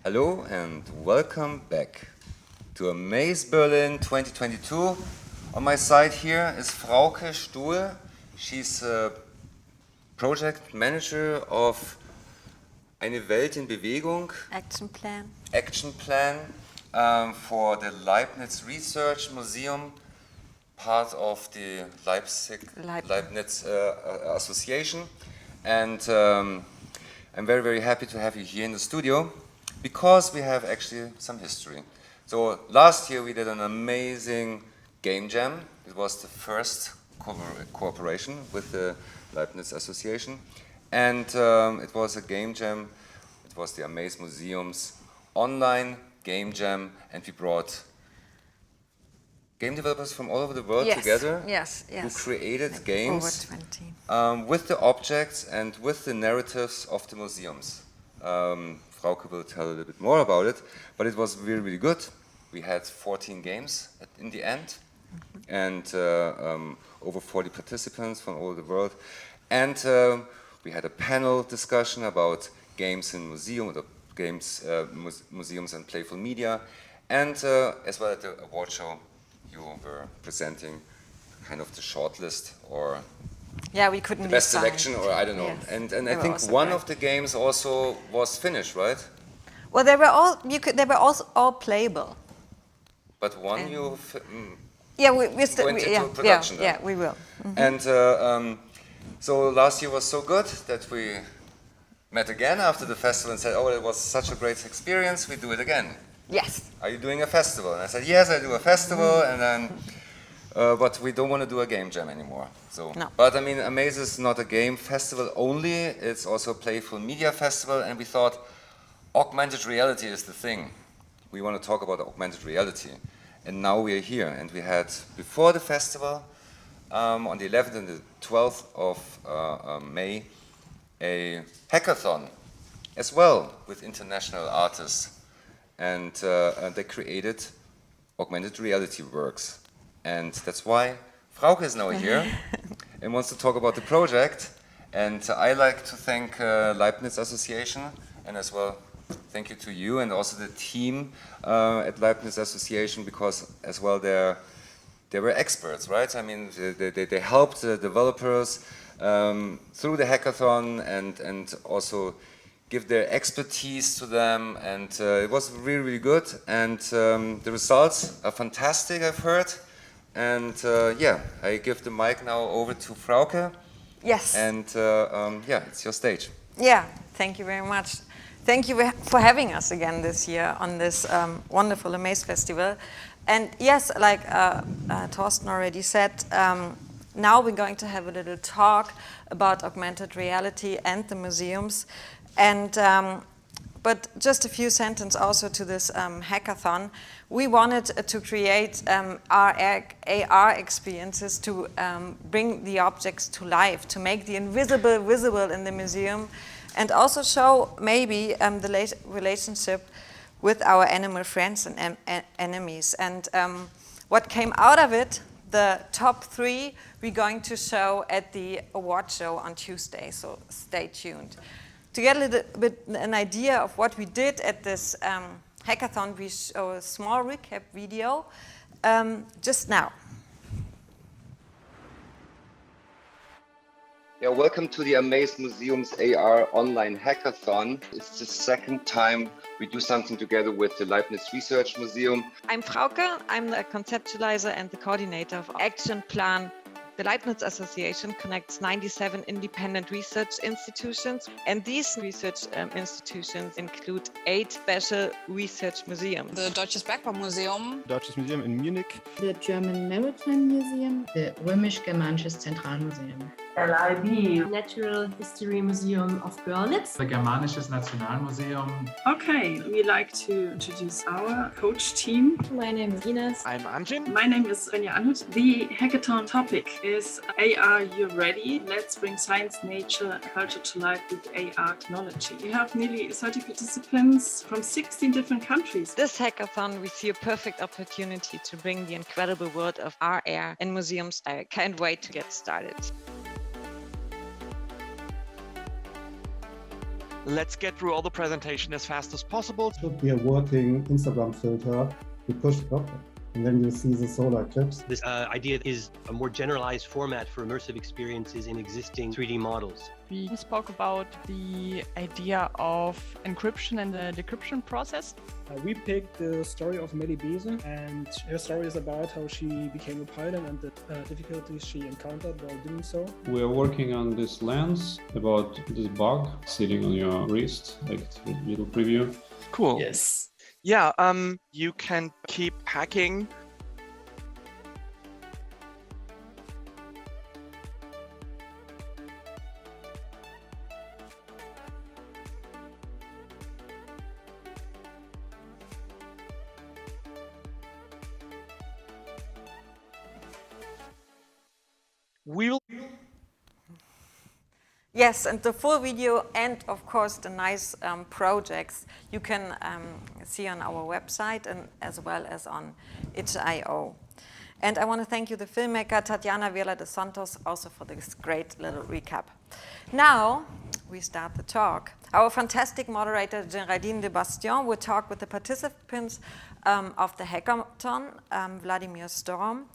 Hello and welcome back to Amaze Berlin 2022. On my side here is Frauke Stuhl. She's a project manager of Eine Welt in Bewegung. Action plan. Action plan for the Leibniz Research Museum, part of the Leibniz Association. And I'm very, very happy to have you here in the studio because we have actually some history. So last year we did an amazing game jam. It was the first cooperation with the Leibniz Association. And it was a game jam. It was the Amaze Museum's online game jam, and we brought game developers from all over the world together who created games with the objects and with the narratives of the museums. Frauke will tell a little bit more about it, but it was really, really good. We had 14 games in the end, and over 40 participants from all over the world. And we had a panel discussion about games in museums and playful media, and as well at the award show, you were presenting kind of the shortlist or we couldn't the best selection, or I don't know. Yes. And I think one of the games also was finished, right? Well, they were also all playable. But one and you went into production. Yeah, we will. Mm-hmm. And so last year was so good that we met again after the festival and said, oh, it was such a great experience, we do it again. Yes. Are you doing a festival? And I said, yes, I do a festival, and then, but we don't want to do a game jam anymore. So, no. But I mean, Amaze is not a game festival only, it's also a playful media festival, and we thought augmented reality is the thing. We want to talk about augmented reality. And now we are here, and we had, before the festival, on the 11th and the 12th of May, a hackathon as well with international artists. And they created augmented reality works. And that's why Frauke is now here and wants to talk about the project. And I like to thank Leibniz Association, and as well thank you to you and also the team at Leibniz Association, because as well they were experts, right? I mean, they helped the developers through the hackathon and also give their expertise to them, and it was really, really good, and the results are fantastic, I've heard. And I give the mic now over to Frauke. Yes. And it's your stage. Yeah, thank you very much. Thank you for having us again this year on this wonderful Amaze Festival. And yes, like Thorsten already said, now we're going to have a little talk about augmented reality and the museums. And but just a few sentences also to this hackathon. We wanted to create AR experiences to bring the objects to life, to make the invisible visible in the museum, and also show maybe the relationship with our animal friends and enemies. And what came out of it, the top 3, we're going to show at the award show on Tuesday, so stay tuned. To get a little bit an idea of what we did at this hackathon, we show a small recap video just now. Yeah, welcome to the Amaze Museum's AR online hackathon. It's the second time we do something together with the Leibniz Research Museum. I'm Frauke. I'm the conceptualizer and the coordinator of Action Plan. The Leibniz Association connects 97 independent research institutions, and these research institutions include 8 special research museums. The Deutsches Bergbaumuseum, Deutsches Museum in Munich, the German Maritime Museum, the Römisch-Germanisches Zentralmuseum, LIB, Natural History Museum of Görlitz, the Germanisches Nationalmuseum. Okay, we like to introduce our coach team. My name is Ines. I'm Anjin. My name is Renja Anhut. The hackathon topic is AR You Ready? Let's bring science, nature, and culture to life with AR technology. We have nearly 30 participants from 16 different countries. This hackathon, we see a perfect opportunity to bring the incredible world of AR in museums. I can't wait to get started. Let's get through all the presentation as fast as possible. Should be a working Instagram filter. You push it up, and then you see the solar eclipse. This idea is a more generalized format for immersive experiences in existing 3D models. We spoke about the idea of encryption and the decryption process. We picked the story of Melly Bese, and her story is about how she became a pilot and the difficulties she encountered while doing so. We are working on this lens about this bug sitting on your wrist, like a little preview. Cool. Yes. Yeah, you can keep hacking. Yes, and the full video and of course the nice projects you can see on our website and as well as on itch.io. And I want to thank you, the filmmaker Tatiana Vela de Santos, also for this great little recap. Now we start the talk. Our fantastic moderator Geraldine de Bastion will talk with the participants of the hackathon, Vladimir Storm,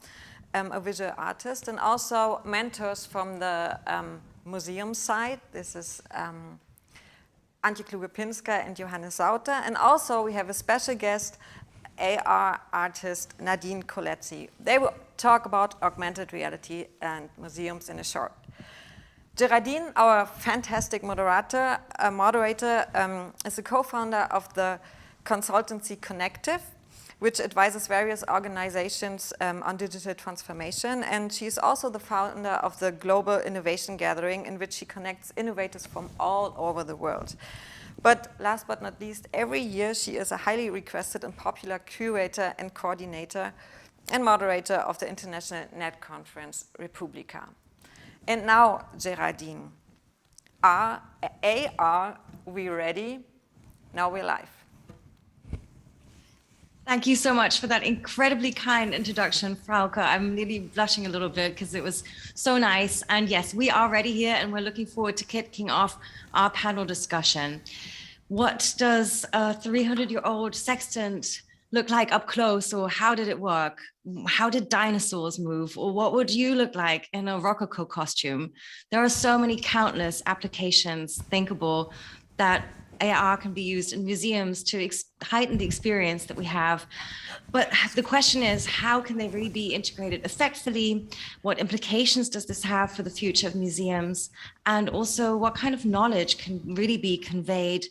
a visual artist, and also mentors from the museum side. This is Antje Kluge-Pinsker and Johannes Sauter. And also we have a special guest, AR artist Nadine Coletzi. They will talk about augmented reality and museums in a short. Geraldine, our fantastic moderator, is a co-founder of the consultancy Connective, which advises various organizations on digital transformation. And she's also the founder of the Global Innovation Gathering, in which she connects innovators from all over the world. But last but not least, every year she is a highly requested and popular curator and coordinator and moderator of the International Net Conference Republica. And now, Geraldine, are we ready? Now we're live. Thank you so much for that incredibly kind introduction, Frauke. I'm really blushing a little bit because it was so nice. And yes, we are ready here and we're looking forward to kicking off our panel discussion. What does a 300-year-old sextant look like up close, or how did it work? How did dinosaurs move? Or what would you look like in a Rococo costume? There are so many countless applications thinkable that AR can be used in museums to heighten the experience that we have. But the question is, how can they really be integrated effectively? What implications does this have for the future of museums? And also, what kind of knowledge can really be conveyed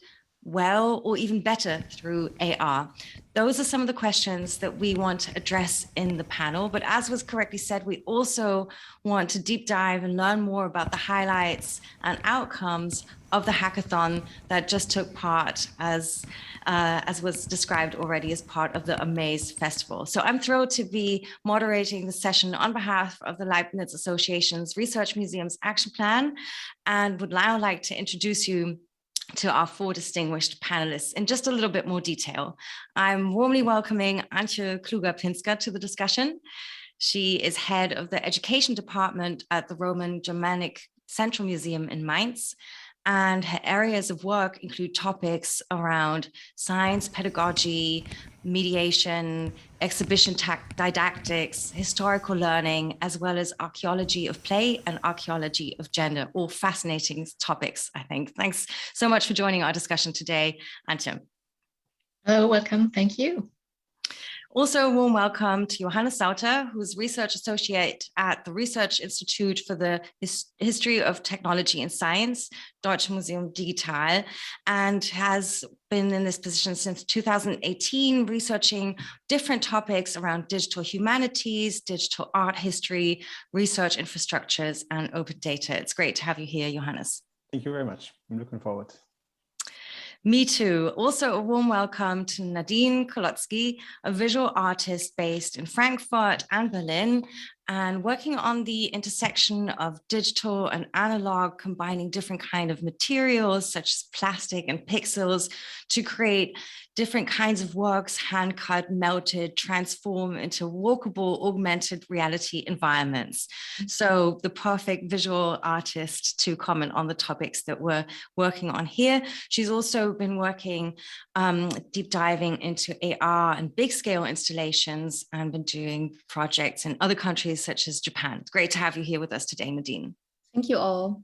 well or even better through AR? Those are some of the questions that we want to address in the panel. But as was correctly said, we also want to deep dive and learn more about the highlights and outcomes of the hackathon that just took part, as was described already, as part of the Amaze Festival. So I'm thrilled to be moderating the session on behalf of the Leibniz Association's Research Museums Action Plan, and would now like to introduce you to our four distinguished panelists in just a little bit more detail. I'm warmly welcoming Antje Kluge-Pinsker to the discussion. She is head of the education department at the Roman Germanic Central Museum in Mainz, and her areas of work include topics around science, pedagogy, mediation, exhibition didactics, historical learning, as well as archaeology of play and archaeology of gender. All fascinating topics, I think. Thanks so much for joining our discussion today, Antje. Hello, welcome. Thank you. Also, a warm welcome to Johannes Sauter, who's research associate at the Research Institute for the History of Technology and Science, Deutsche Museum Digital, and has been in this position since 2018, researching different topics around digital humanities, digital art history, research infrastructures, and open data. It's great to have you here, Johannes. Thank you very much. I'm looking forward. Me too. Also a warm welcome to Nadine Coletzi, a visual artist based in Frankfurt and Berlin, and working on the intersection of digital and analog, combining different kind of materials such as plastic and pixels to create different kinds of works, hand cut, melted, transform into walkable, augmented reality environments. So the perfect visual artist to comment on the topics that we're working on here. She's also been working deep diving into AR and big scale installations and been doing projects in other countries such as Japan. It's great to have you here with us today, Nadine. Thank you all.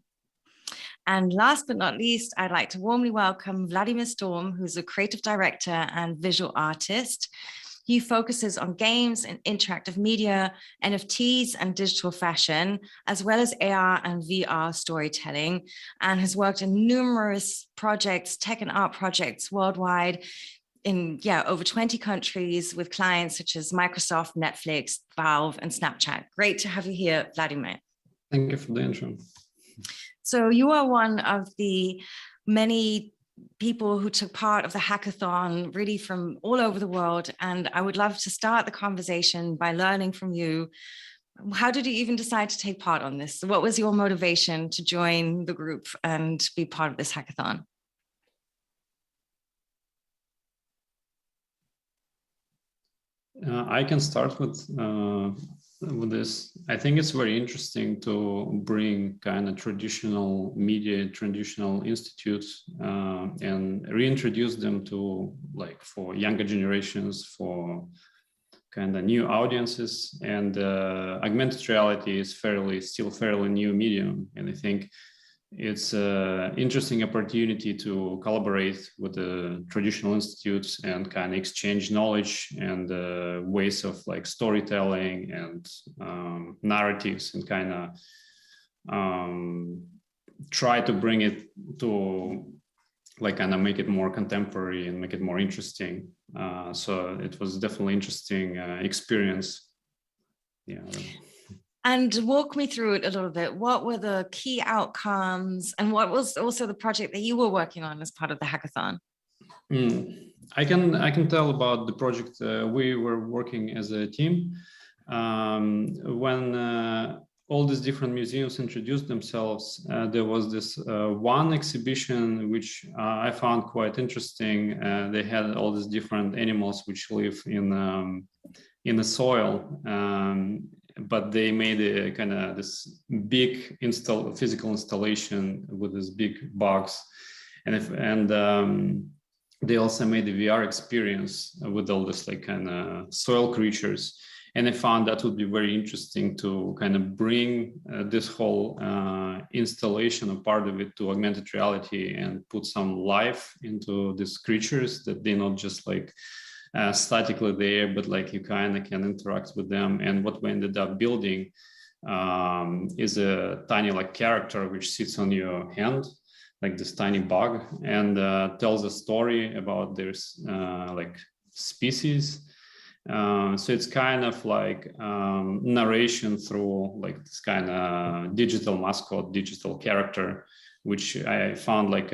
And last but not least, I'd like to warmly welcome Vladimir Storm, who's a creative director and visual artist. He focuses on games and interactive media, NFTs and digital fashion, as well as AR and VR storytelling, and has worked in numerous projects, tech and art projects worldwide in over 20 countries with clients such as Microsoft, Netflix, Valve, and Snapchat. Great to have you here, Vladimir. Thank you for the intro. So you are one of the many people who took part of the hackathon, really from all over the world. And I would love to start the conversation by learning from you. How did you even decide to take part on this? What was your motivation to join the group and be part of this hackathon? I can start with this. I think it's very interesting to bring kind of traditional media, traditional institutes, and reintroduce them to, like, for younger generations, for kind of new audiences. And augmented reality is still fairly new medium, and I think it's an interesting opportunity to collaborate with the traditional institutes and kind of exchange knowledge and ways of, like, storytelling and narratives, and kind of try to bring it to, like, kind of make it more contemporary and make it more interesting. So it was definitely interesting experience. Yeah. And walk me through it a little bit. What were the key outcomes, and what was also the project that you were working on as part of the hackathon? I can tell about the project. We were working as a team. When all these different museums introduced themselves, there was this one exhibition which I found quite interesting. They had all these different animals which live in the soil. But they made a kind of this big physical installation with this big box, and they also made a VR experience with all this, like, kind of soil creatures. And I found that would be very interesting to kind of bring this whole installation, a part of it, to augmented reality and put some life into these creatures, that they're not just like statically there, but like you kind of can interact with them. And what we ended up building is a tiny, like, character which sits on your hand, like this tiny bug, and tells a story about their like species. So it's kind of like narration through, like, this kind of digital mascot, digital character, which I found like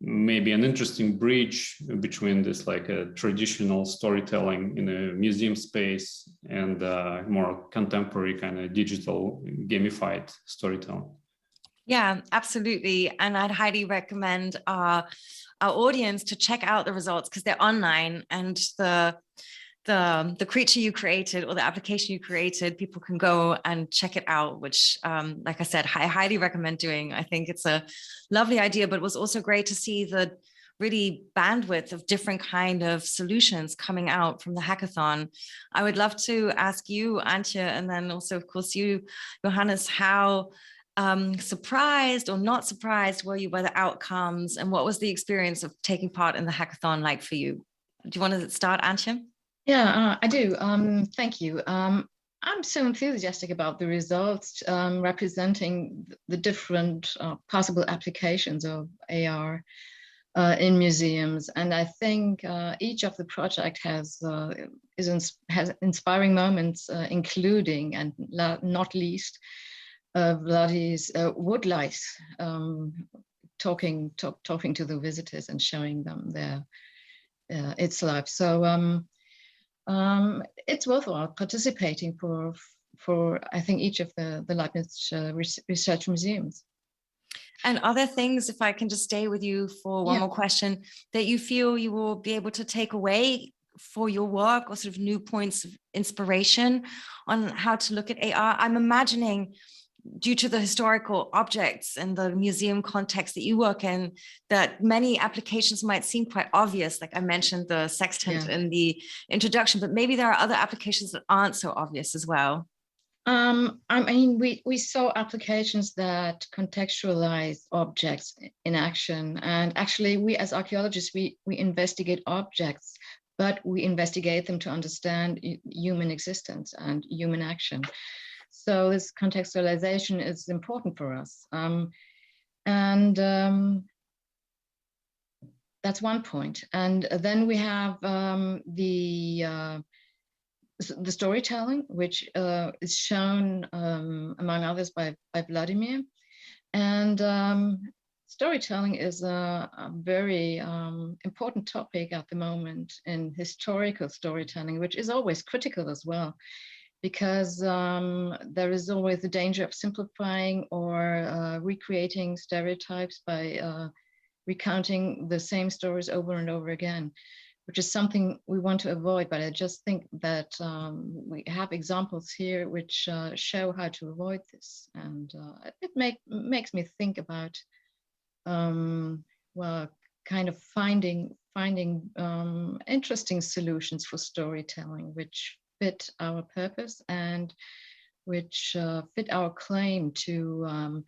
maybe an interesting bridge between this, like, a traditional storytelling in a museum space and more contemporary kind of digital gamified storytelling. Yeah, absolutely. And I'd highly recommend our audience to check out the results, because they're online, and the creature you created, or the application you created, people can go and check it out, which, like I said, I highly recommend doing. I think it's a lovely idea, but it was also great to see the really bandwidth of different kind of solutions coming out from the hackathon. I would love to ask you, Antje, and then also, of course, you, Johannes, how surprised or not surprised were you by the outcomes, and what was the experience of taking part in the hackathon like for you? Do you want to start, Antje? Yeah, I do. Thank you. I'm so enthusiastic about the results representing the different possible applications of AR in museums, and I think each of the project has inspiring moments, including and not least Vladdy's wood lice, talking to the visitors and showing them its life. So it's worthwhile participating for I think each of the Leibniz research museums. And are there things, if I can just stay with you for one more question, that you feel you will be able to take away for your work, or sort of new points of inspiration on how to look at AR? I'm imagining, due to the historical objects and the museum context that you work in, that many applications might seem quite obvious. Like I mentioned the sextant in the introduction, but maybe there are other applications that aren't so obvious as well. I mean, we saw applications that contextualize objects in action. And actually, we as archaeologists, we investigate objects, but we investigate them to understand human existence and human action. So this contextualization is important for us. That's one point. And then we have the storytelling, which is shown, among others, by Vladimir. And storytelling is a very important topic at the moment in historical storytelling, which is always critical as well, because there is always the danger of simplifying or recreating stereotypes by recounting the same stories over and over again, which is something we want to avoid. But I just think that we have examples here which show how to avoid this. And it makes me think about, well, kind of finding interesting solutions for storytelling, which fit our purpose and which fit our claim to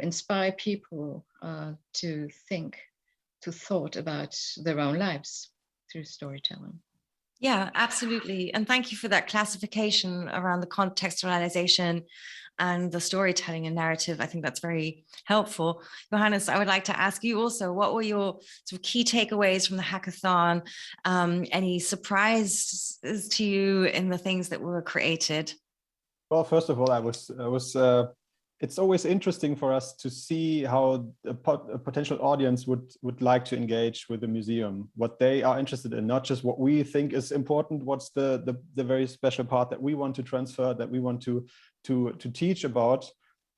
inspire people to thought about their own lives through storytelling. Yeah, absolutely. And thank you for that classification around the contextualization and the storytelling and narrative. I think that's very helpful. Johannes, I would like to ask you also, what were your sort of key takeaways from the hackathon? Any surprises to you in the things that were created? Well, first of all, it's always interesting for us to see how a potential audience would like to engage with the museum, what they are interested in, not just what we think is important, what's the very special part that we want to transfer, that we want to teach about,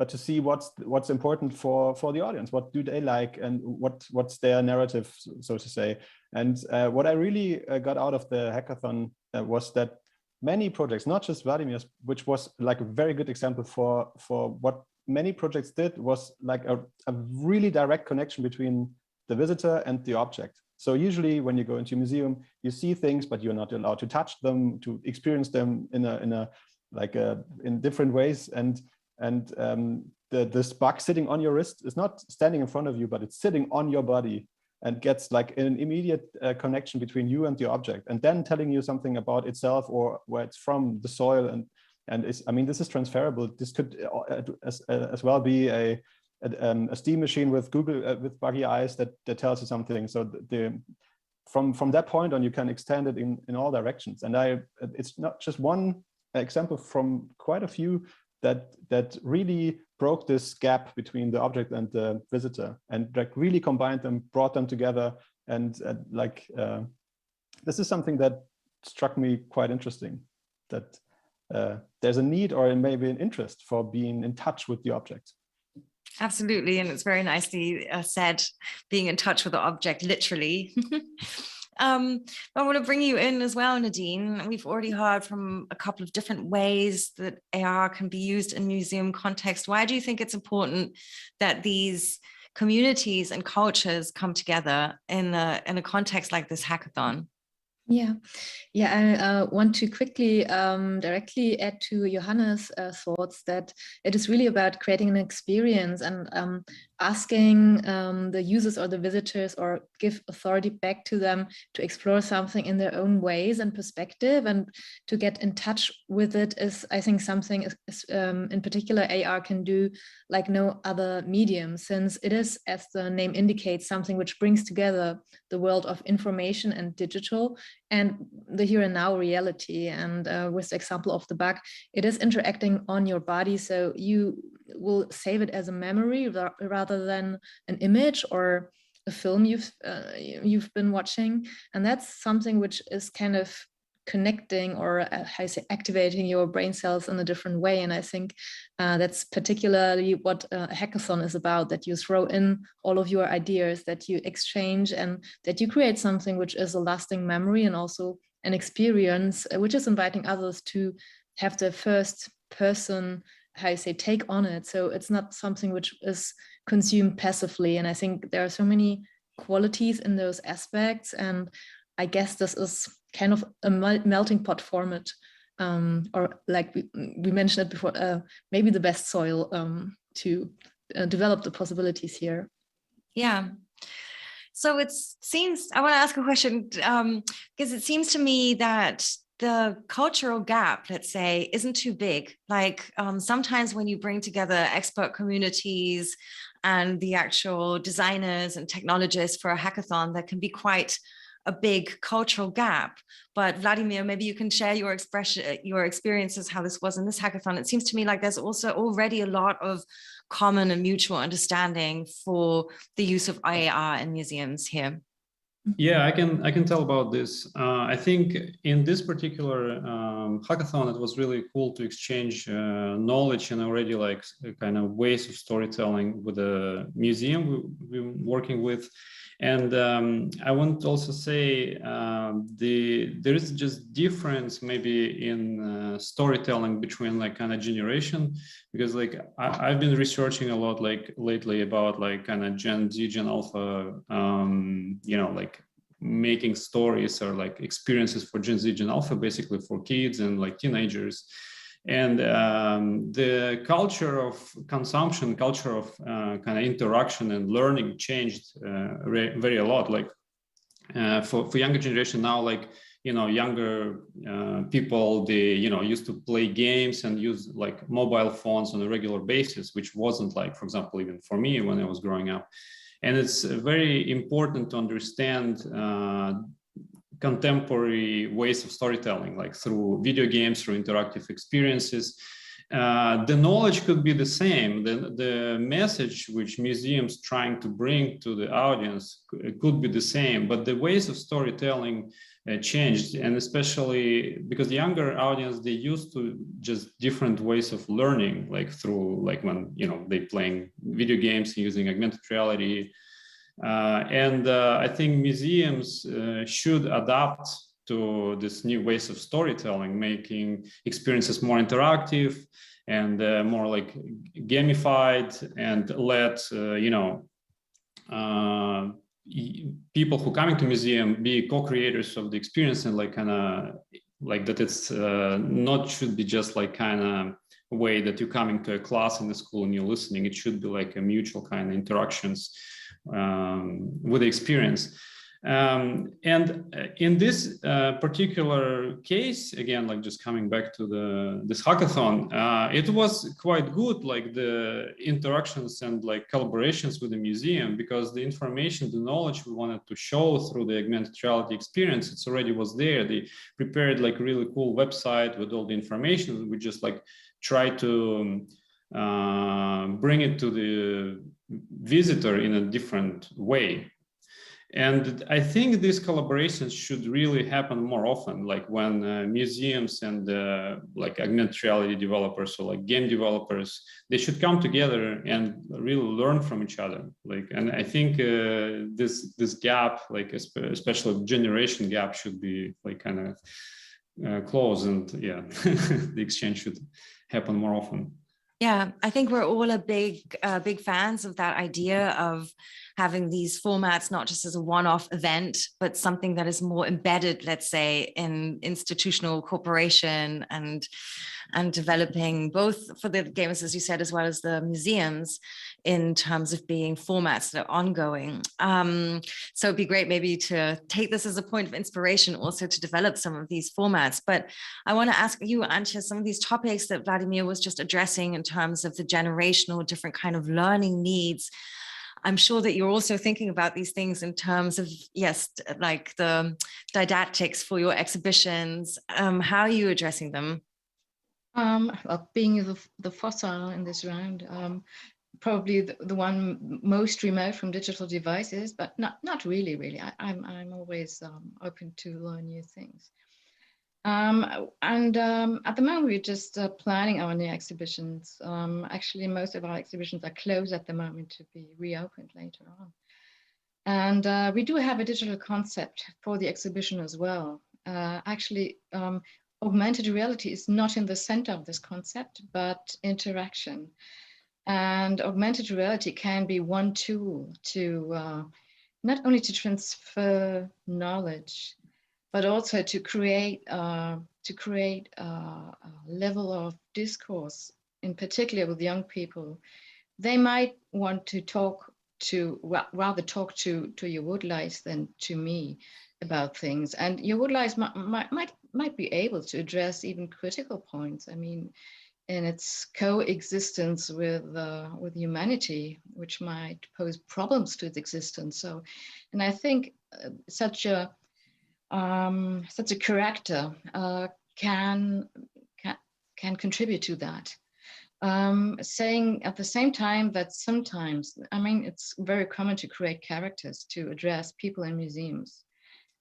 but to see what's important for the audience. What do they like, and what's their narrative, so to say. And what I really got out of the hackathon was that many projects, not just Vladimir's, which was like a very good example for what many projects did, was like a really direct connection between the visitor and the object. So usually when you go into a museum, you see things, but you're not allowed to touch them, to experience them in different ways. And this bug sitting on your wrist is not standing in front of you, but it's sitting on your body, and gets like an immediate connection between you and the object, and then telling you something about itself or where it's from, the soil. And I mean, this is transferable. This could as well be a steam machine with with buggy eyes that tells you something. So from that point on, you can extend it in all directions. And it's not just one example from quite a few that really broke this gap between the object and the visitor, and like really combined them, brought them together. And this is something that struck me quite interesting, that there's a need or maybe an interest for being in touch with the object. Absolutely, and it's very nicely said, being in touch with the object, literally. I want to bring you in as well, Nadine. We've already heard from a couple of different ways that AR can be used in museum context. Why do you think it's important that these communities and cultures come together in a context like this hackathon? I want to quickly directly add to Johannes' thoughts that it is really about creating an experience and asking the users or the visitors, or give authority back to them to explore something in their own ways and perspective, and to get in touch with it is, I think, something in particular AR can do like no other medium, since it is, as the name indicates, something which brings together the world of information and digital and the here and now reality. And with the example of the bug, it is interacting on your body, so you will save it as a memory rather than an image or a film you've been watching. And that's something which is kind of connecting or how you say activating your brain cells in a different way. And I think that's particularly what a hackathon is about, that you throw in all of your ideas, that you exchange, and that you create something which is a lasting memory and also an experience which is inviting others to have the first person, how you say, take on it. So it's not something which is consumed passively. And I think there are so many qualities in those aspects. And I guess this is kind of a melting pot format, or like we mentioned it before, maybe the best soil to develop the possibilities here. Yeah. So it seems, I want to ask a question, because it seems to me that the cultural gap, let's say, isn't too big. Like sometimes when you bring together expert communities and the actual designers and technologists for a hackathon, there can be quite a big cultural gap. But Vladimir, maybe you can share your experiences, how this was in this hackathon. It seems to me like there's also already a lot of common and mutual understanding for the use of AR in museums here. Yeah, I can tell about this. I think in this particular hackathon, it was really cool to exchange knowledge and already like kind of ways of storytelling with the museum we're working with. And I want to also say there is just difference maybe in storytelling between like kind of generation, because like I've been researching a lot like lately about like kind of Gen Z, Gen Alpha, you know, like making stories or like experiences for Gen Z, Gen Alpha, basically for kids and like teenagers. And the culture of consumption, culture of kind of interaction and learning changed very a lot. Like for younger generation now, like, you know, younger people, they, you know, used to play games and use like mobile phones on a regular basis, which wasn't like, for example, even for me when I was growing up. And it's very important to understand contemporary ways of storytelling, like through video games, through interactive experiences. The knowledge could be the same. The message which museums trying to bring to the audience could be the same, but the ways of storytelling changed. And especially because the younger audience, they used to just different ways of learning, like through, like when, you know, they playing video games using augmented reality. I think museums should adapt to this new ways of storytelling, making experiences more interactive and more like gamified, and let you know, people who coming to museum be co-creators of the experience, and like kind of like that it's not should be just like kind of way that you're coming to a class in the school and you're listening. It should be like a mutual kind of interactions with the experience. And in this particular case, again, like just coming back to this hackathon, it was quite good, like the interactions and like collaborations with the museum, because the information, the knowledge we wanted to show through the augmented reality experience, it's already was there. They prepared like really cool website with all the information. We just like try to bring it to the visitor in a different way. And I think these collaborations should really happen more often, like when museums and like augmented reality developers or like game developers, they should come together and really learn from each other. Like, and I think this gap, like especially generation gap, should be like kind of close, and yeah, the exchange should happen more often. Yeah, I think we're all a big fans of that idea of having these formats, not just as a one-off event, but something that is more embedded, let's say, in institutional cooperation and developing both for the gamers, as you said, as well as the museums, in terms of being formats that are ongoing. So it'd be great maybe to take this as a point of inspiration also to develop some of these formats. But I want to ask you, Antje, some of these topics that Vladimir was just addressing in terms of the generational different kind of learning needs. I'm sure that you're also thinking about these things in terms of, yes, like the didactics for your exhibitions. How are you addressing them? Well, being the fossil in this round, probably the one most remote from digital devices, but not really. I'm always open to learn new things. At the moment, we're just planning our new exhibitions. Actually, most of our exhibitions are closed at the moment to be reopened later on. And we do have a digital concept for the exhibition as well. Actually, augmented reality is not in the center of this concept, but interaction. And augmented reality can be one tool to not only to transfer knowledge, but also to create a level of discourse, in particular with young people. They might want to rather talk to your woodlice than to me about things, and your woodlice might be able to address even critical points. I mean, in its coexistence with humanity, which might pose problems to its existence. So, and I think such a character can contribute to that. Saying at the same time that sometimes, I mean, it's very common to create characters to address people in museums,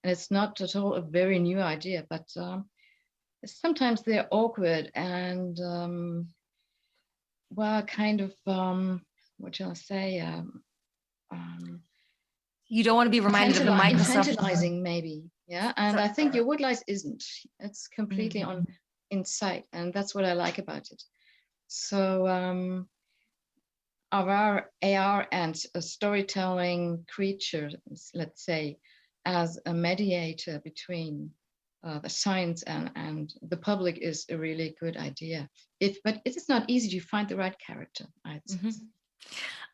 and it's not at all a very new idea, but sometimes they're awkward and well, kind of what shall I say? You don't want to be reminded of the Microsoft. Infantilizing, maybe, yeah. And I think your woodlice isn't. It's completely in sight, and that's what I like about it. So our AR and storytelling creatures, let's say, as a mediator between the science and the public is a really good idea. But it is not easy to find the right character, I'd say.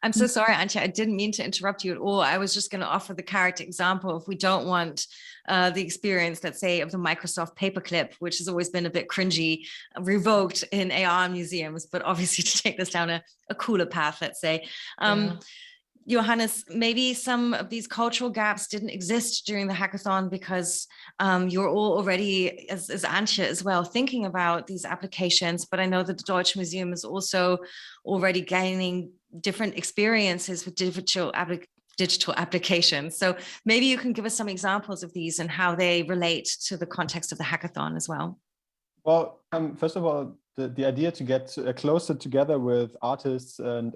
I'm so sorry, Antje, I didn't mean to interrupt you at all. I was just going to offer the character example. If we don't want the experience, let's say, of the Microsoft paperclip, which has always been a bit cringy, revoked in AR museums, but obviously to take this down a cooler path, let's say. Johannes, maybe some of these cultural gaps didn't exist during the hackathon because you're all already, as Antje as well, thinking about these applications. But I know that the Deutsche Museum is also already gaining different experiences with digital applications. So maybe you can give us some examples of these and how they relate to the context of the hackathon as well. Well, first of all, the idea to get closer together with artists and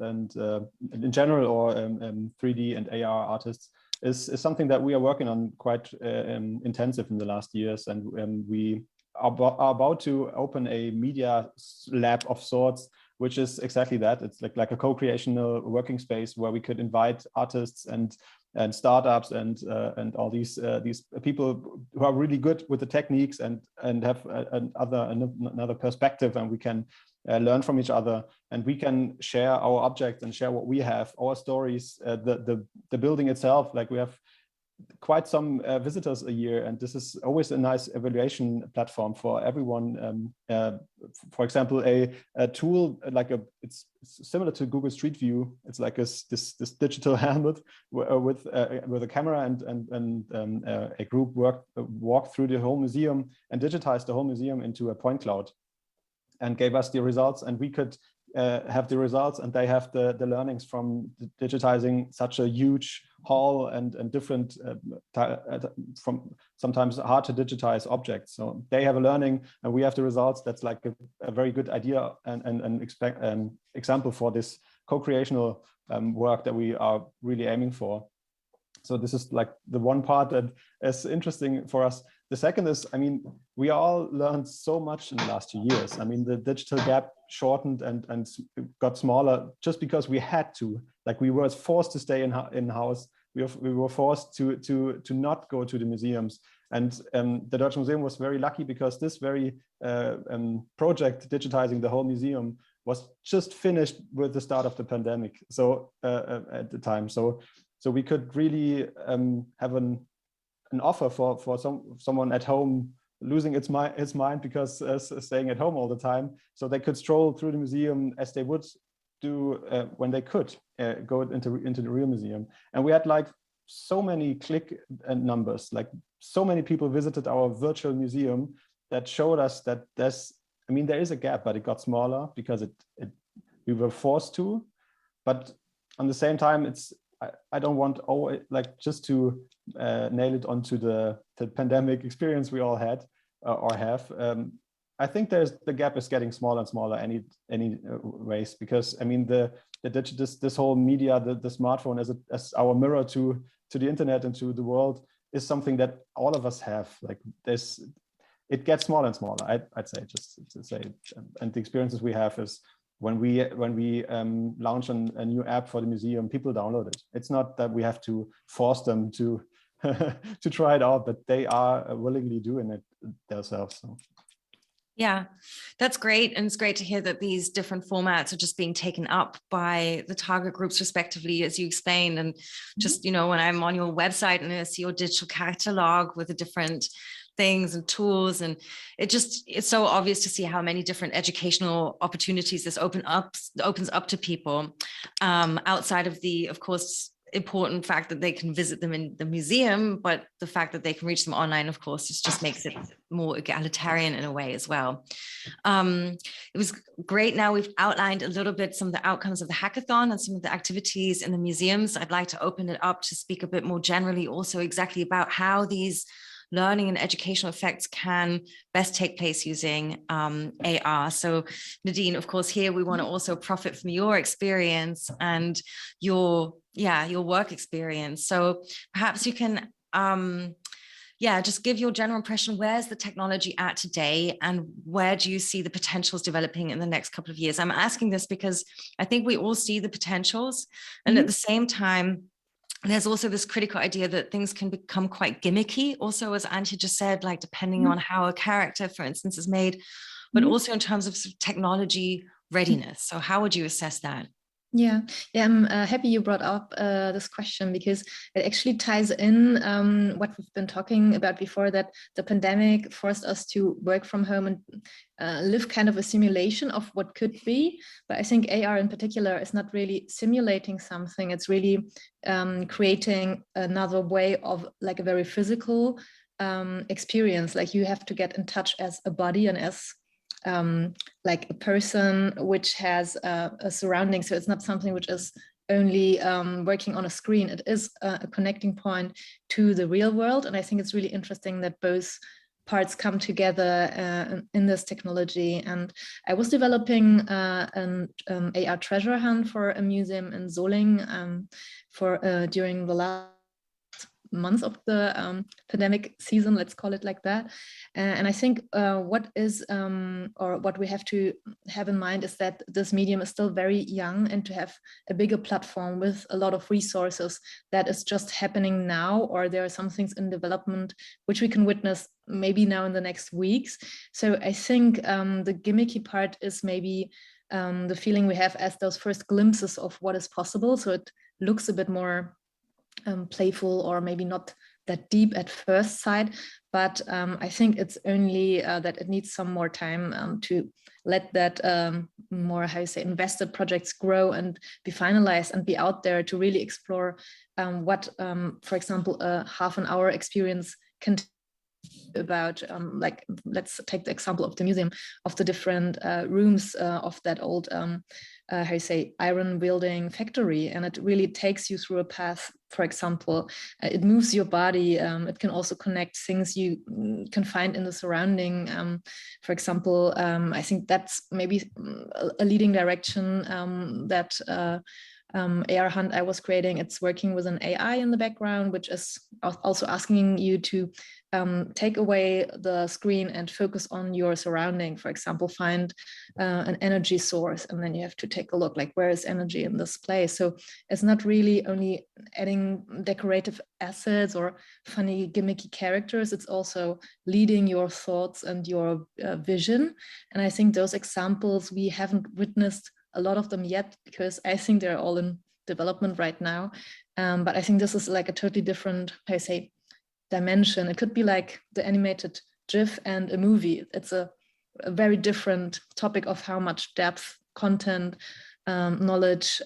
in general, or 3D and AR artists is something that we are working on quite intensive in the last years. And we are about to open a media lab of sorts, which is exactly that. It's like a co-creational working space where we could invite artists and startups and all these people who are really good with the techniques and have another perspective, and we can learn from each other, and we can share our objects and share what we have, our stories, the building itself. Like, we have quite some visitors a year, and this is always a nice evaluation platform for everyone. For example, a tool it's similar to Google Street View. It's like this digital helmet with a camera, and a group walked through the whole museum and digitized the whole museum into a point cloud, and gave us the results, and we could have the results, and they have the learnings from digitizing such a huge hall and different from sometimes hard to digitize objects. So they have a learning, and we have the results. That's like a very good idea and example for this co-creational work that we are really aiming for. So this is like the one part that is interesting for us. The second is, I mean, we all learned so much in the last 2 years. I mean, the digital gap shortened and got smaller just because we had to. Like, we were forced to stay in-house. We were forced to not go to the museums. And the Deutsche Museum was very lucky because this very project, digitizing the whole museum, was just finished with the start of the pandemic. So at the time, so we could really have an offer for someone at home losing his mind because staying at home all the time, so they could stroll through the museum as they would do when they could go into the real museum. And we had like so many click numbers, like so many people visited our virtual museum that showed us that there is a gap, but it got smaller because we were forced to. But on the same time, I don't want just to nail it onto the pandemic experience we all had. or have. I think the gap is getting smaller and smaller any ways, because I mean this whole media, the smartphone as our mirror to the internet and to the world is something that all of us have. Like it gets smaller and smaller. I'd say, just to say, and the experiences we have is when we launch a new app for the museum, people download it. It's not that we have to force them to to try it out, but they are willingly doing it themselves. So. Yeah, that's great. And it's great to hear that these different formats are just being taken up by the target groups respectively, as you explained. And just, you know, when I'm on your website and I see your digital catalog with the different things and tools, and it's so obvious to see how many different educational opportunities this opens up to people, outside of the, of course, important fact that they can visit them in the museum, but the fact that they can reach them online, of course, just makes it more egalitarian in a way as well. It was great. Now we've outlined a little bit some of the outcomes of the hackathon and some of the activities in the museums. I'd like to open it up to speak a bit more generally also exactly about how these learning and educational effects can best take place using AR. So Nadine, of course, here we want to also profit from your experience and your work experience. So perhaps you can just give your general impression. Where's the technology at today, and where do you see the potentials developing in the next couple of years? I'm asking this because I think we all see the potentials, and at the same time, there's also this critical idea that things can become quite gimmicky. Also, as Antje just said, like depending on how a character, for instance, is made, but also in terms of technology readiness. So how would you assess that? Yeah, I'm happy you brought up this question, because it actually ties in what we've been talking about before, that the pandemic forced us to work from home and live kind of a simulation of what could be. But I think AR in particular is not really simulating something. It's really creating another way of like a very physical experience. Like you have to get in touch as a body and as like a person which has a surrounding. So it's not something which is only working on a screen. It is a connecting point to the real world. And I think it's really interesting that both parts come together in this technology. And I was developing an AR treasure hunt for a museum in Solingen during the last months of the pandemic season, let's call it like that. And I think what we have to have in mind is that this medium is still very young, and to have a bigger platform with a lot of resources that is just happening now, or there are some things in development which we can witness maybe now in the next weeks. So I think the gimmicky part is maybe the feeling we have as those first glimpses of what is possible. So it looks a bit more playful, or maybe not that deep at first sight, but I think it's only that it needs some more time to let that more, how you say, invested projects grow and be finalized and be out there to really explore what, for example, a half an hour experience can about. Like, let's take the example of the museum, of the different rooms of that old how you say, iron building factory, and it really takes you through a path. For example, it moves your body. It can also connect things you can find in the surrounding. For example, I think that's maybe a leading direction that AR Hunt I was creating. It's working with an AI in the background, which is also asking you to take away the screen and focus on your surrounding. For example, find an energy source, and then you have to take a look, like, where is energy in this place? So it's not really only adding decorative assets or funny gimmicky characters, it's also leading your thoughts and your vision. And I think those examples, we haven't witnessed a lot of them yet, because I think they're all in development right now. But I think this is like a totally different, how you say, dimension. It could be like the animated GIF and a movie. It's a very different topic of how much depth, content, knowledge,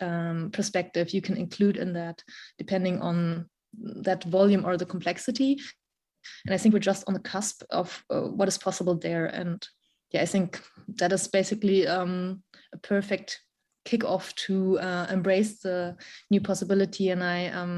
perspective you can include in that, depending on that volume or the complexity. And I think we're just on the cusp of what is possible there. And yeah, I think that is basically a perfect kickoff to embrace the new possibility. And I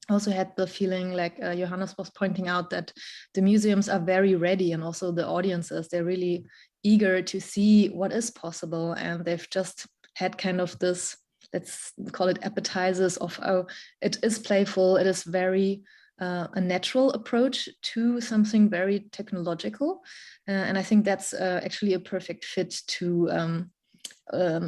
also had the feeling, like Johannes was pointing out, that the museums are very ready, and also the audiences, they're really eager to see what is possible, and they've just had kind of this, let's call it appetizers of, oh, it is playful, it is very a natural approach to something very technological. And I think that's actually a perfect fit to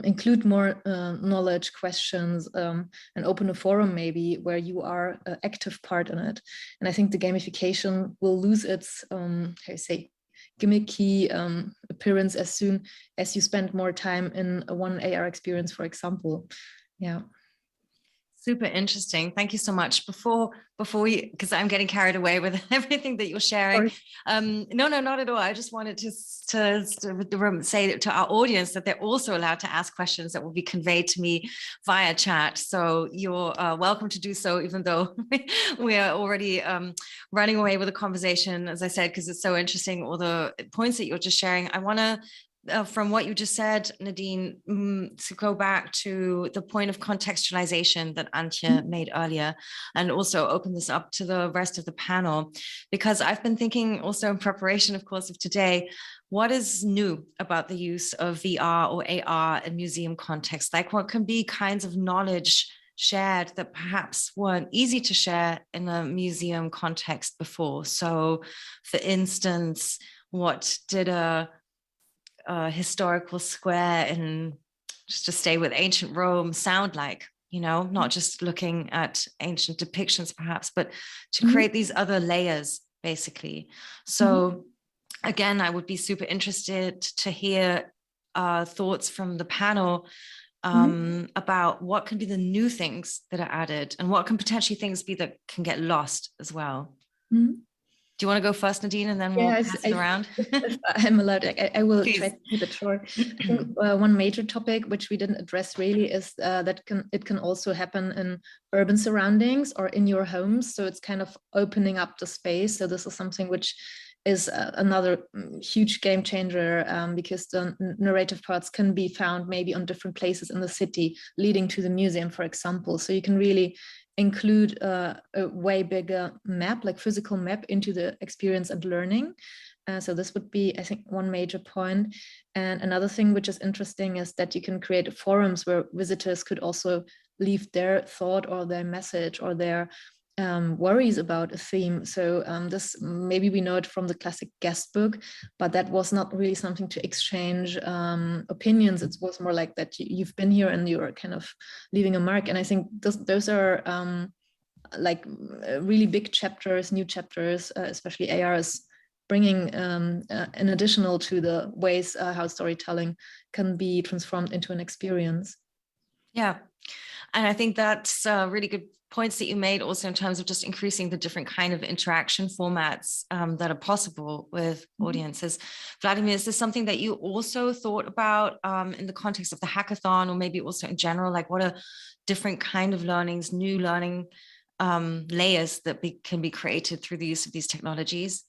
include more knowledge questions and open a forum maybe where you are an active part in it. And I think the gamification will lose its, how you say, gimmicky appearance as soon as you spend more time in one AR experience, for example. Yeah. Super interesting. Thank you so much. Before we, because I'm getting carried away with everything that you're sharing. No, not at all. I just wanted to say to our audience that they're also allowed to ask questions that will be conveyed to me via chat. So you're welcome to do so, even though we are already running away with the conversation, as I said, because it's so interesting, all the points that you're just sharing. I want to, from what you just said, Nadine, to go back to the point of contextualization that Antje made earlier, and also open this up to the rest of the panel, because I've been thinking also in preparation, of course, of today, what is new about the use of VR or AR in museum context? Like, what can be kinds of knowledge shared that perhaps weren't easy to share in a museum context before? So, for instance, what did a historical square in, just to stay with ancient Rome, sound like, you know, not just looking at ancient depictions perhaps, but to create these other layers basically. So again, I would be super interested to hear thoughts from the panel about what can be the new things that are added, and what can potentially things be that can get lost as well. Do you want to go first, Nadine, and then we'll pass it around? If I'm allowed, I will try to keep it short. I think one major topic which we didn't address really is that it can also happen in urban surroundings or in your homes. So it's kind of opening up the space. So this is something which is another huge game changer, because the narrative parts can be found maybe on different places in the city, leading to the museum, for example. So you can really include a way bigger map, like physical map, into the experience and learning. So this would be, I think, one major point. And another thing which is interesting is that you can create forums where visitors could also leave their thought or their message or their worries about a theme. So this, maybe we know it from the classic guest book, but that was not really something to exchange opinions. It was more like that you've been here and you're kind of leaving a mark. And I think those are like really big chapters, new chapters, especially AR is bringing an additional to the ways how storytelling can be transformed into an experience. Yeah. And I think that's really good points that you made also in terms of just increasing the different kind of interaction formats that are possible with audiences. Vladimir, is this something that you also thought about in the context of the hackathon, or maybe also in general, like what are different kind of learnings, new learning layers that can be created through the use of these technologies?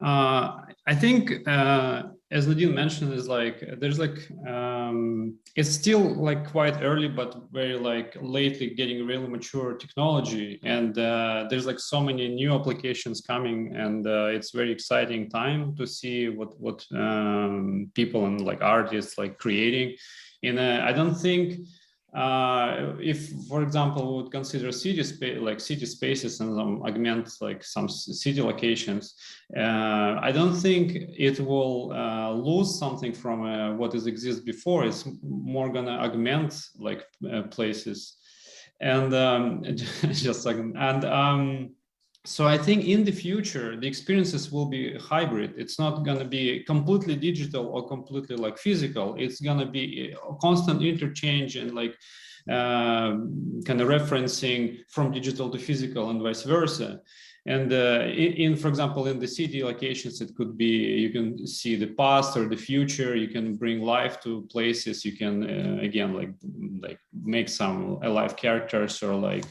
I think, as Nadine mentioned, is like there's like it's still like quite early, but very like lately getting really mature technology, and there's like so many new applications coming, and it's very exciting time to see what people and like artists like creating. And I don't think. If, for example, we would consider city spaces and augment like some city locations, I don't think it will lose something from what is exists before. It's more gonna augment like places, and just like so I think in the future, the experiences will be hybrid. It's not going to be completely digital or completely like physical. It's going to be a constant interchange and like kind of referencing from digital to physical and vice versa. And for example, in the city locations, it could be, you can see the past or the future. You can bring life to places. You can, again, like make some alive characters or like,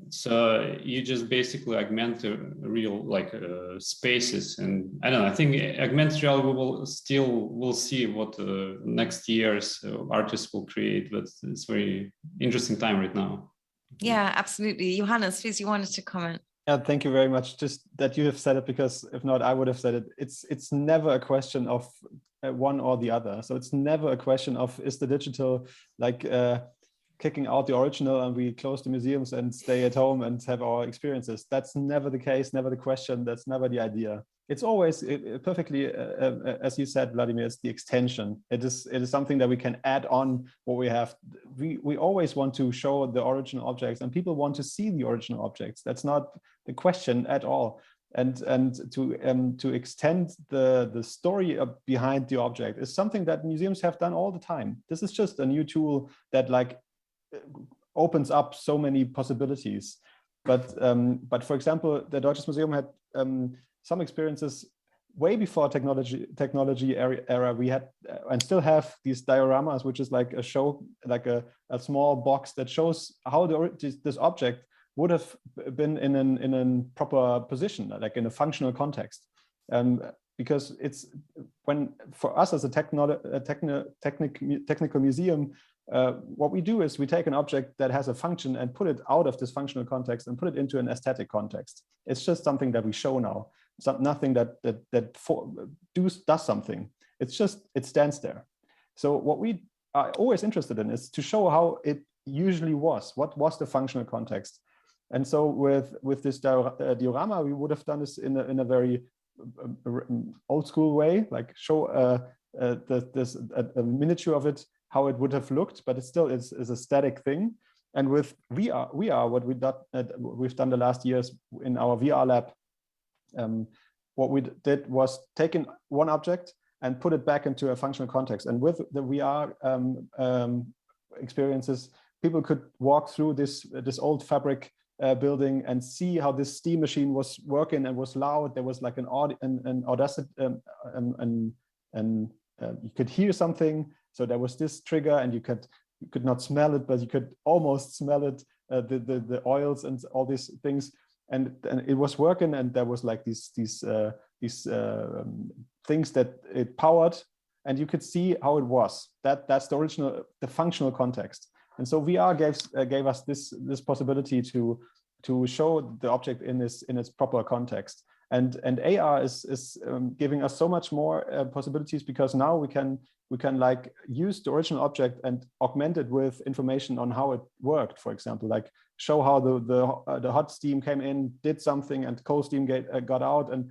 so you just basically augment the real like spaces. And I don't know, I think augmented reality we'll see what next year's artists will create, but it's very interesting time right now. Yeah, absolutely. Johannes, please, you wanted to comment. Yeah, thank you very much. Just that you have said it, because if not, I would have said it. It's never a question of one or the other. So it's never a question of, is the digital like kicking out the original and we close the museums and stay at home and have our experiences. That's never the case, never the question. That's never the idea. It's always perfectly, as you said, Vladimir, it's the extension. It is something that we can add on what we have. We always want to show the original objects, and people want to see the original objects. That's not the question at all. And to extend the story behind the object is something that museums have done all the time. This is just a new tool that like opens up so many possibilities. But for example, the Deutsches Museum had some experiences way before technology era. We had and still have these dioramas, which is like a show, like a small box that shows how this object would have been in a proper position, like in a functional context. Because it's when for us as a technical museum, what we do is we take an object that has a function and put it out of this functional context and put it into an aesthetic context. It's just something that we show now. It's nothing that does something. It's just, it stands there. So what we are always interested in is to show how it usually was. What was the functional context? And so with this diorama, we would have done this in a very old school way, like show a miniature of it, how it would have looked, but it still is a static thing. And with VR, what we've done the last years in our VR lab, what we did was taking one object and put it back into a functional context. And with the VR experiences, people could walk through this old fabric building and see how this steam machine was working and was loud. There was like an audacity, and you could hear something. So there was this trigger, and you could not smell it, but you could almost smell it, the oils and all these things. And it was working, and there was like these things that it powered, and you could see how it was. That's the original, the functional context. And so VR gave us this possibility to show the object in its proper context. And AR is giving us so much more possibilities, because now we can like use the original object and augment it with information on how it worked. For example, like show how the hot steam came in, did something, and cold steam got out, and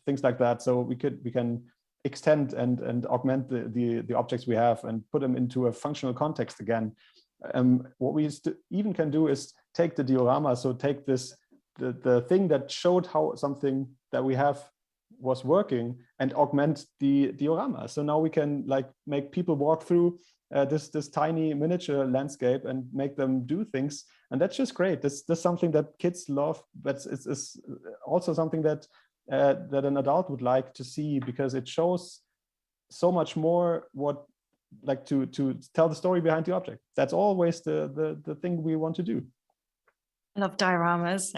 things like that. So we can extend and augment the objects we have and put them into a functional context again. What we even can do is take the diorama, so take the thing that showed how something that we have was working, and augment the diorama. So now we can like make people walk through this tiny miniature landscape and make them do things, and that's just great. That's something that kids love, but it's also something that an adult would like to see, because it shows so much more what, like to tell the story behind the object. That's always the thing we want to do. I love dioramas.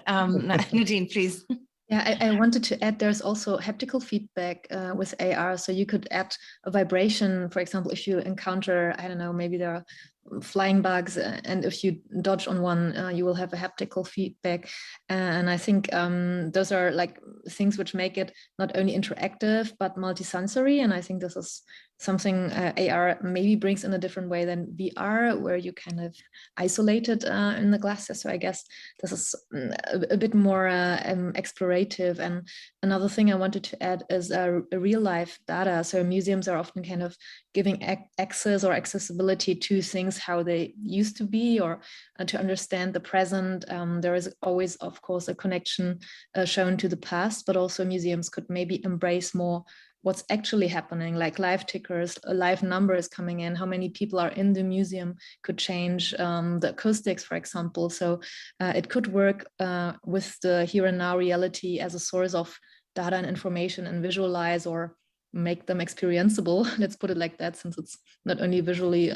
Nadine, please. Yeah, I wanted to add, there's also haptical feedback with AR. So you could add a vibration, for example, if you encounter, I don't know, maybe there are flying bugs, and if you dodge on one, you will have a haptical feedback. And I think those are like things which make it not only interactive, but multisensory. And I think this is something AR maybe brings in a different way than VR, where you kind of isolated in the glasses. So I guess this is a bit more explorative. And another thing I wanted to add is real life data. So museums are often kind of giving access or accessibility to things how they used to be, or to understand the present. There is always, of course, a connection shown to the past, but also museums could maybe embrace more what's actually happening, like live tickers, a live number is coming in, how many people are in the museum could change the acoustics, for example. So it could work with the here and now reality as a source of data and information, and visualize or make them experienceable, let's put it like that, since it's not only visually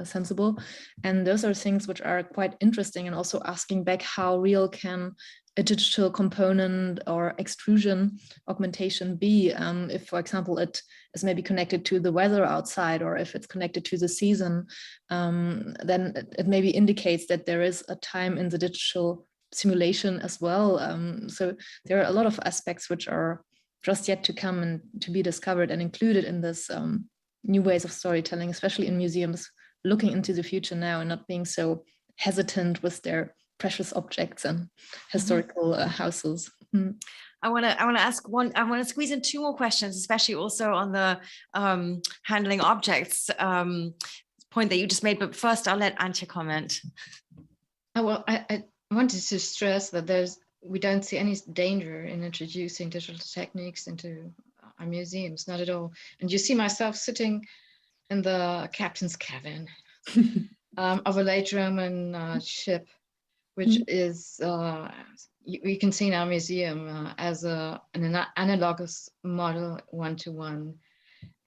sensible. And those are things which are quite interesting, and also asking back how real can a digital component or extrusion augmentation be, if, for example, it is maybe connected to the weather outside, or if it's connected to the season, then it maybe indicates that there is a time in the digital simulation as well. So there are a lot of aspects which are just yet to come and to be discovered and included in this new ways of storytelling, especially in museums looking into the future now and not being so hesitant with their precious objects and historical houses. I want to ask one. I want to squeeze in two more questions, especially also on the handling objects point that you just made. But first, I'll let Antje comment. Well, I wanted to stress that we don't see any danger in introducing digital techniques into our museums, not at all. And you see myself sitting in the captain's cabin of a late Roman ship, which is, you can see in our museum as an analogous model one-to-one.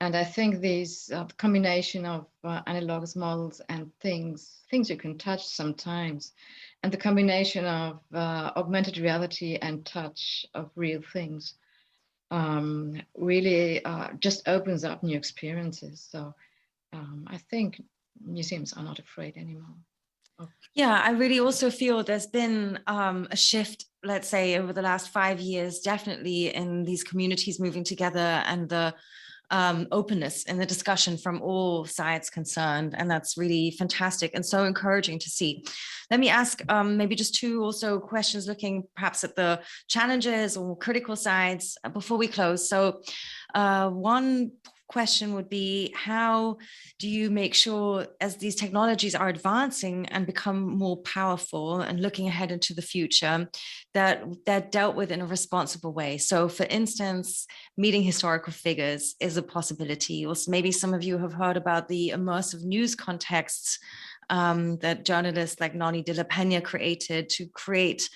And I think these combination of analogous models and things you can touch sometimes, and the combination of augmented reality and touch of real things really just opens up new experiences. So I think museums are not afraid anymore. Yeah, I really also feel there's been a shift, let's say, over the last 5 years, definitely in these communities moving together, and the openness in the discussion from all sides concerned. And that's really fantastic and so encouraging to see. Let me ask maybe just two also questions looking perhaps at the challenges or critical sides before we close. So one question would be, how do you make sure, as these technologies are advancing and become more powerful and looking ahead into the future, that they're dealt with in a responsible way? So for instance, meeting historical figures is a possibility. Or maybe some of you have heard about the immersive news contexts that journalists like Noni de la Peña created to create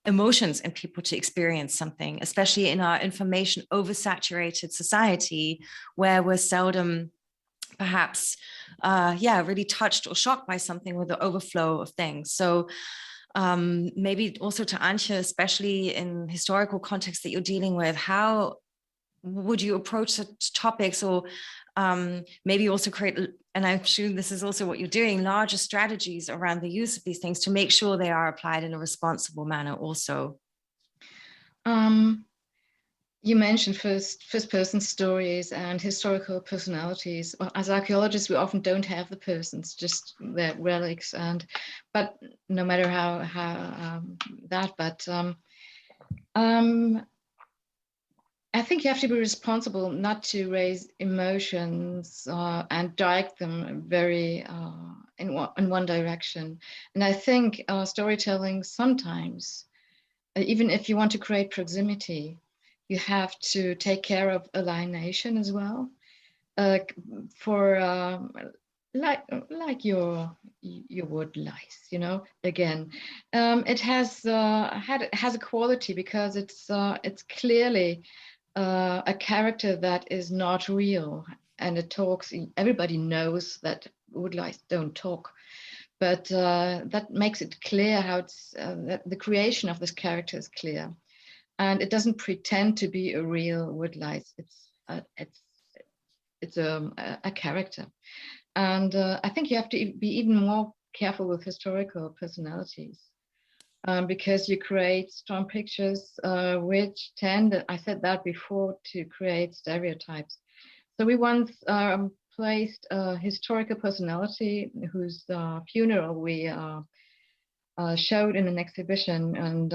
emotions in people to experience something, especially in our information oversaturated society, where we're seldom perhaps really touched or shocked by something with the overflow of things. So maybe also to Antje, especially in historical context that you're dealing with, how would you approach such topics, or maybe also create, and I'm sure this is also what you're doing, larger strategies around the use of these things to make sure they are applied in a responsible manner also? You mentioned first-person stories and historical personalities. Well, as archaeologists, we often don't have the persons, just their relics. But no matter how I think you have to be responsible not to raise emotions and direct them very in one direction. And I think storytelling sometimes, even if you want to create proximity, you have to take care of alienation as well. Like your wood lice, you know. Again, it has a quality because it's clearly a character that is not real, and it talks. Everybody knows that wood lice don't talk, but that makes it clear how it's that the creation of this character is clear, and it doesn't pretend to be a real wood lice. It's a character, and I think you have to be even more careful with historical personalities. Because you create strong pictures which tend, I said that before, to create stereotypes. So we once placed a historical personality whose funeral we showed in an exhibition, and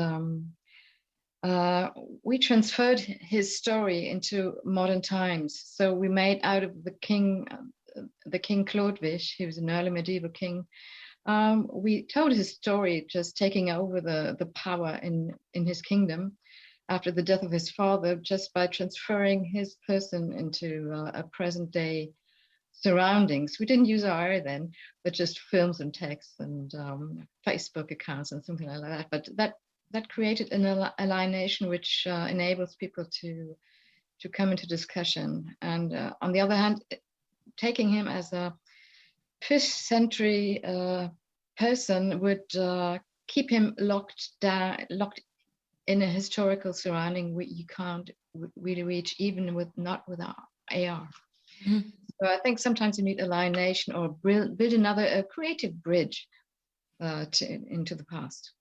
we transferred his story into modern times. So we made out of the king Chlodwig, he was an early medieval king. We told his story, just taking over the power in his kingdom after the death of his father, just by transferring his person into a present day surroundings. We didn't use AR then, but just films and texts and Facebook accounts and something like that. But that created an alienation which enables people to to come into discussion. And on the other hand, taking him as a fish-century person would keep him locked in a historical surrounding you can't really reach, even not with our AR. Mm-hmm. So I think sometimes you need alienation or build another creative bridge into the past.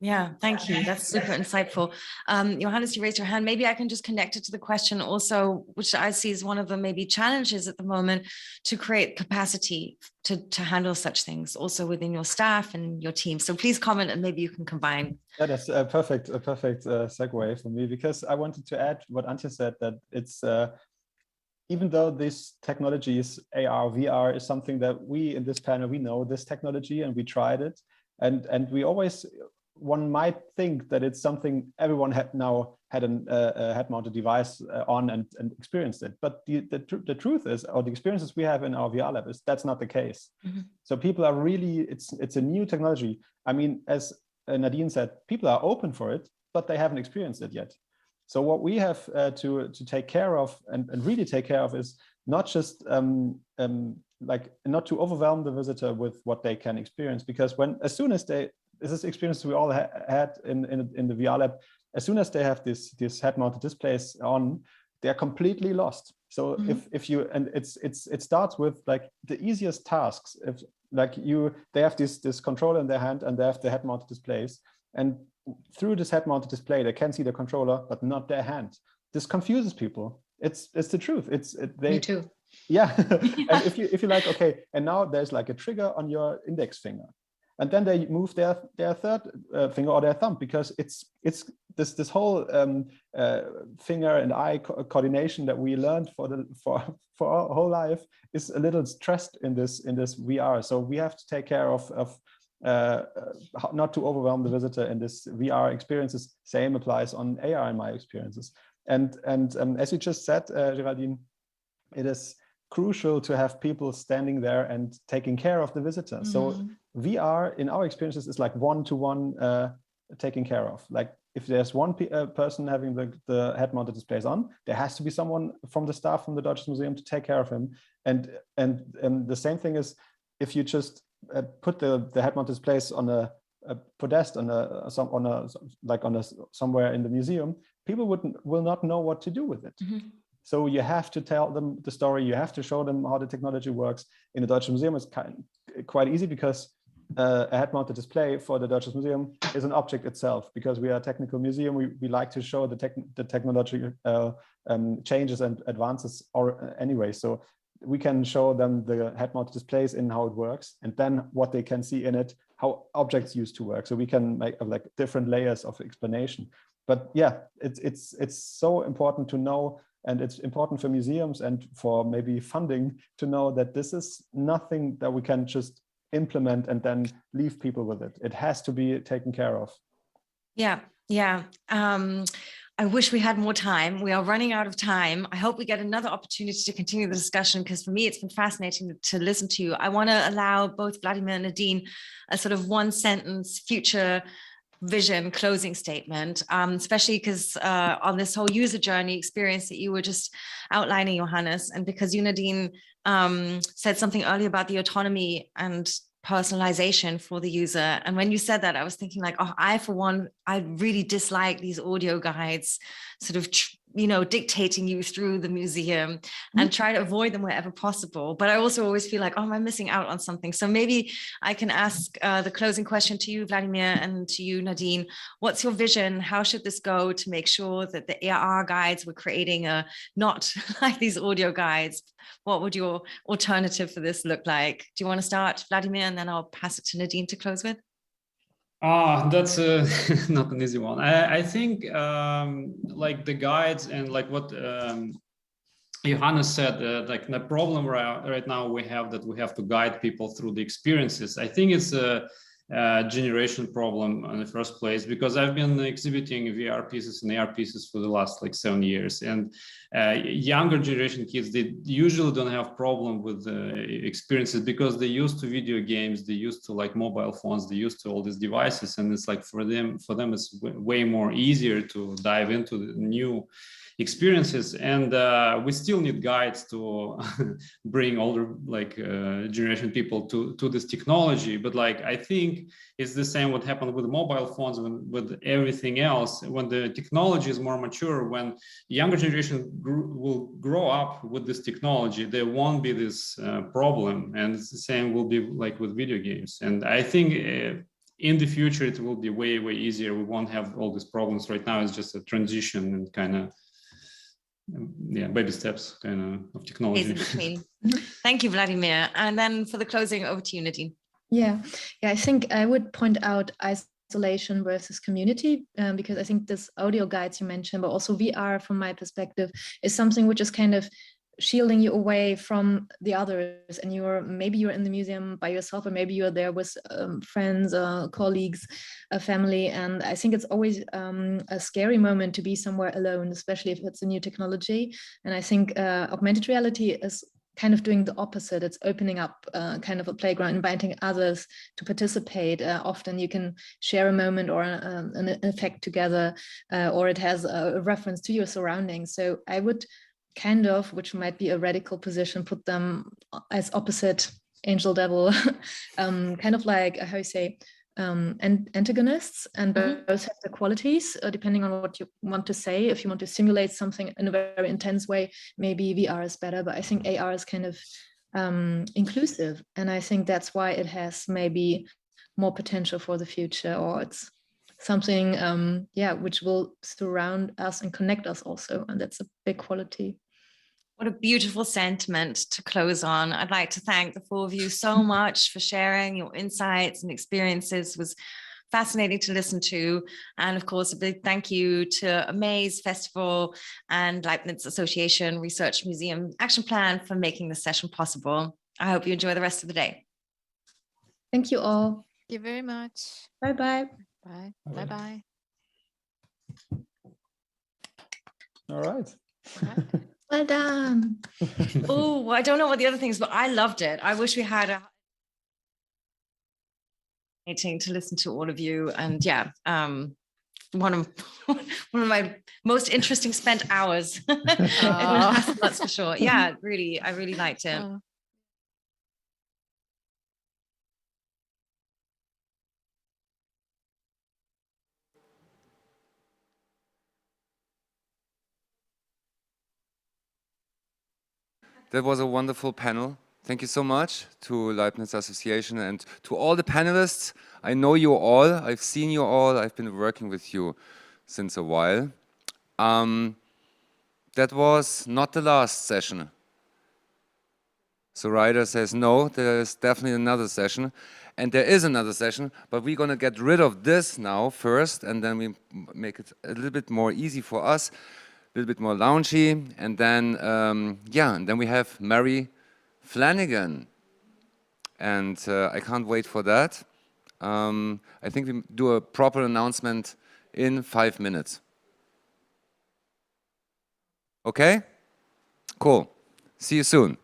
Yeah, thank you. That's super insightful. Johannes, you raised your hand. Maybe I can just connect it to the question also, which I see as one of the maybe challenges at the moment, to create capacity to handle such things also within your staff and your team. So please comment and maybe you can combine. Yeah, that's a perfect segue for me, because I wanted to add what Antje said, that it's even though this technology is AR, VR is something that we in this panel, we know this technology and we tried it. And we always, one might think that it's something everyone had a head-mounted device on and experienced it. But the truth is, or the experiences we have in our VR lab is that's not the case. Mm-hmm. So people are really, it's a new technology. I mean, as Nadine said, people are open for it, but they haven't experienced it yet. So what we have to take care of and really take care of is not just like not to overwhelm the visitor with what they can experience, because as soon as this is experience we all had in the VR lab, as soon as they have this head-mounted displays on, they're completely lost. So if you, and it starts with like the easiest tasks. If like they have this controller in their hand and they have the head-mounted displays, and through this head-mounted display they can see the controller but not their hand. This confuses people. It's the truth. Me too. Yeah. And if you like, okay, and now there's like a trigger on your index finger, and then they move their third finger or their thumb, because it's this whole finger and eye coordination that we learned for our whole life is a little stressed in this VR. So we have to take care of not to overwhelm the visitor in this VR experiences. Same applies on AR in my experiences. And as you just said, Geraldine, it is crucial to have people standing there and taking care of the visitor. Mm-hmm. So VR in our experiences is like one-to-one taking care of. Like if there's one person having the head-mounted displays on, there has to be someone from the staff from the Deutsches Museum to take care of him. And the same thing is if you just put the head-mounted displays on a podest somewhere in the museum, people will not know what to do with it. Mm-hmm. So you have to tell them the story. You have to show them how the technology works. In the Deutsches Museum, it's quite easy, because a head-mounted display for the Deutsches Museum is an object itself, because we are a technical museum. We like to show the technology changes and advances anyway. So we can show them the head-mounted displays in how it works, and then what they can see in it, how objects used to work. So we can make like different layers of explanation. But yeah, it's so important to know, and it's important for museums and for maybe funding to know that this is nothing that we can just implement and then leave people with it. It has to be taken care of. Yeah. I wish we had more time. We are running out of time. I hope we get another opportunity to continue the discussion, because for me, it's been fascinating to listen to you. I want to allow both Vladimir and Nadine a sort of one-sentence future vision closing statement, especially because on this whole user journey experience that you were just outlining, Johannes, and because you, Nadine, said something earlier about the autonomy and personalization for the user. And when you said that, I was thinking like, oh, I, for one, I really dislike these audio guides sort of, dictating you through the museum, and try to avoid them wherever possible. But I also always feel like, oh, am I missing out on something? So maybe I can ask the closing question to you, Vladimir, and to you, Nadine. What's your vision? How should this go to make sure that the AR guides we're creating are not like these audio guides? What would your alternative for this look like? Do you want to start, Vladimir, and then I'll pass it to Nadine to close with? That's not an easy one. I think like the guides and like what Johannes said, like the problem right now we have to guide people through the experiences. I think it's a generation problem in the first place, because I've been exhibiting VR pieces and AR pieces for the last like 7 years, and younger generation kids, they usually don't have problem with experiences, because they're used to video games, they're used to like mobile phones, they're used to all these devices, and it's like for them it's way more easier to dive into the new experiences, and we still need guides to bring older generation people to this technology. But like, I think it's the same what happened with mobile phones and with everything else. When the technology is more mature, when younger generation will grow up with this technology, there won't be this problem, and it's the same will be like with video games. And I think in the future it will be way easier. We won't have all these problems. Right now it's just a transition and kind of baby steps kind of technology. Thank you, Vladimir. And then for the closing, over to you, Nadine. Yeah, I think I would point out isolation versus community, because I think this audio guides you mentioned, but also VR, from my perspective, is something which is kind of shielding you away from the others, and maybe you're in the museum by yourself, or maybe you're there with friends, colleagues, a family. And I think it's always a scary moment to be somewhere alone, especially if it's a new technology. And I think augmented reality is kind of doing the opposite. It's opening up kind of a playground, inviting others to participate. Often you can share a moment or an effect together, or it has a reference to your surroundings. So I would kind of, which might be a radical position, put them as opposite angel devil, kind of like, how you say, antagonists, and both have their qualities depending on what you want to say. If you want to simulate something in a very intense way, maybe VR is better, but I think AR is kind of inclusive, and I think that's why it has maybe more potential for the future, or it's something which will surround us and connect us also, and that's a big quality. What a beautiful sentiment to close on. I'd like to thank the four of you so much for sharing your insights and experiences. It was fascinating to listen to. And of course, a big thank you to Amaze Festival and Leibniz Association Research Museum Action Plan for making this session possible. I hope you enjoy the rest of the day. Thank you all. Thank you very much. Bye-bye. Bye. Bye-bye. All right. Well done. Oh, I don't know what the other things, but I loved it. I wish we had a meeting to listen to all of you. And one of my most interesting spent hours. That's for sure. Yeah, really, I really liked it. That was a wonderful panel. Thank you so much to Leibniz Association and to all the panelists. I know you all, I've seen you all, I've been working with you since a while. That was not the last session. So Ryder says no, there is definitely another session. And there is another session, but we're gonna get rid of this now first, and then we make it a little bit more easy for us. A little bit more loungy, and then and then we have Mary Flanagan, and I can't wait for that. I think we do a proper announcement in 5 minutes. Okay? Cool. See you soon.